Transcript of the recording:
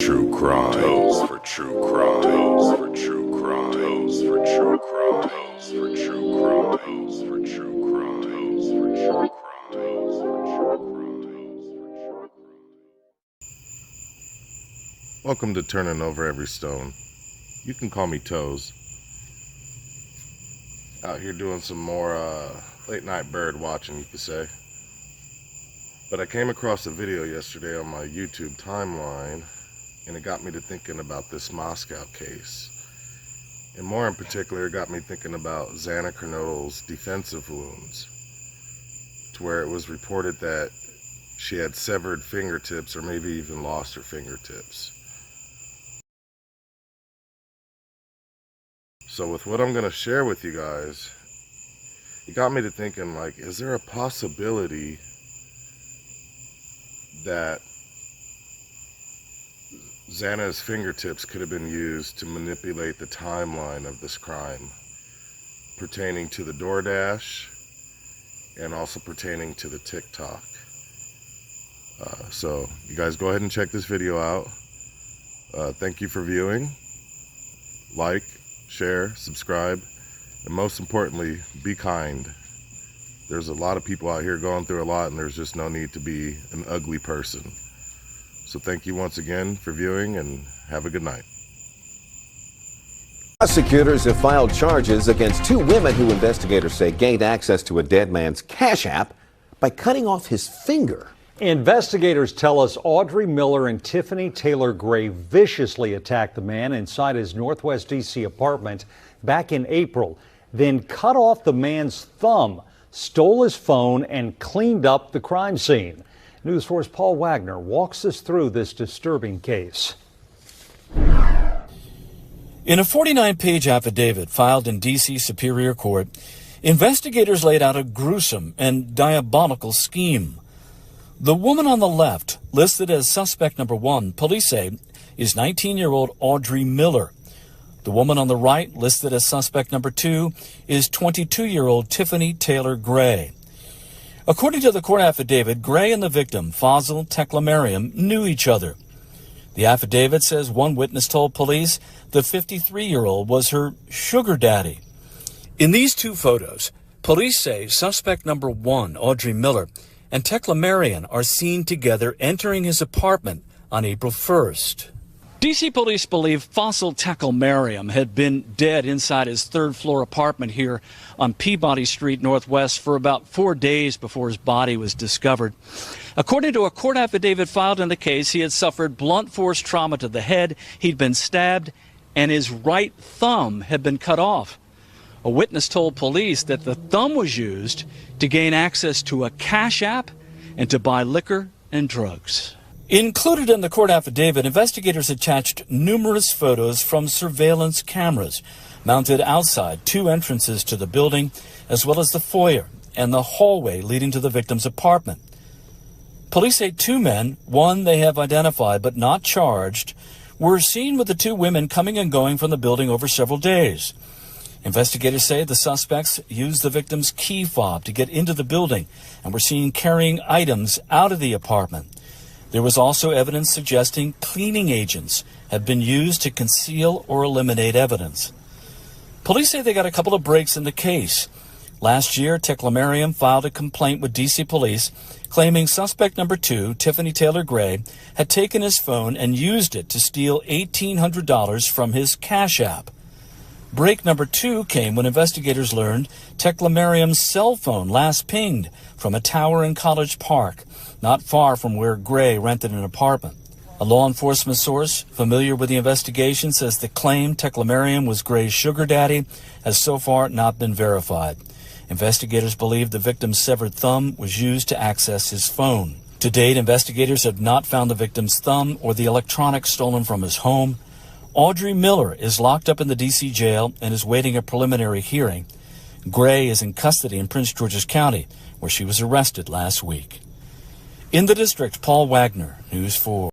true crime. Toes for true crime. Toes for true crime. Toes for true crime. Toes for true crime. Toes for true crime. Toes for true crime. Toes for true crime. Welcome to Turning Over Every Stone. You can call me Toes. Out here doing some more late night bird watching, you could say. But I came across a video yesterday on my YouTube timeline, and it got me to thinking about this Moscow case. And more in particular, it got me thinking about Xana Kernodle's defensive wounds, to where it was reported that she had severed fingertips or maybe even lost her fingertips. So with what I'm going to share with you guys, it got me to thinking, like, is there a possibility that Xana's fingertips could have been used to manipulate the timeline of this crime, pertaining to the DoorDash and also pertaining to the TikTok? So you guys go ahead and check this video out. Thank you for viewing. Like, share, subscribe, and most importantly, be kind. There's a lot of people out here going through a lot, and there's just no need to be an ugly person. So thank you once again for viewing, and have a good night. Prosecutors have filed charges against two women who investigators say gained access to a dead man's Cash App by cutting off his finger. Investigators tell us Audrey Miller and Tiffany Taylor Gray viciously attacked the man inside his Northwest D.C. apartment back in April, then cut off the man's thumb, stole his phone, and cleaned up the crime scene. News 4's Paul Wagner walks us through this disturbing case. In a 49-page affidavit filed in D.C. Superior Court, investigators laid out a gruesome and diabolical scheme. The woman on the left, listed as suspect number 1, police say, is 19-year-old Audrey Miller. The woman on the right, listed as suspect number 2, is 22-year-old Tiffany Taylor Gray. According to the court affidavit, Gray and the victim, Fazil Teklemariam, knew each other. The affidavit says one witness told police the 53-year-old was her sugar daddy. In these two photos, police say suspect number 1, Audrey Miller, and Teklemariam are seen together entering his apartment on April 1st. D.C. police believe Fazil Teklemariam had been dead inside his third-floor apartment here on Peabody Street Northwest for about 4 days before his body was discovered. According to a court affidavit filed in the case, he had suffered blunt force trauma to the head, he'd been stabbed, and his right thumb had been cut off. A witness told police that the thumb was used to gain access to a Cash App and to buy liquor and drugs. Included in the court affidavit, investigators attached numerous photos from surveillance cameras mounted outside 2 entrances to the building, as well as the foyer and the hallway leading to the victim's apartment. Police say 2 men, one they have identified but not charged, were seen with the 2 women coming and going from the building over several days. Investigators say the suspects used the victim's key fob to get into the building and were seen carrying items out of the apartment. There was also evidence suggesting cleaning agents had been used to conceal or eliminate evidence. Police say they got a couple of breaks in the case. Last year, Teklemariam filed a complaint with D.C. police claiming suspect number 2, Tiffany Taylor Gray, had taken his phone and used it to steal $1,800 from his Cash App. Break number 2 came when investigators learned Teklemariam's cell phone last pinged from a tower in College Park, not far from where Gray rented an apartment. A law enforcement source familiar with the investigation says the claim Teklemariam was Gray's sugar daddy has so far not been verified. Investigators believe the victim's severed thumb was used to access his phone. To date, investigators have not found the victim's thumb or the electronics stolen from his home. Audrey Miller is locked up in the D.C. jail and is waiting a preliminary hearing. Gray is in custody in Prince George's County, where she was arrested last week. In the district, Paul Wagner, News 4.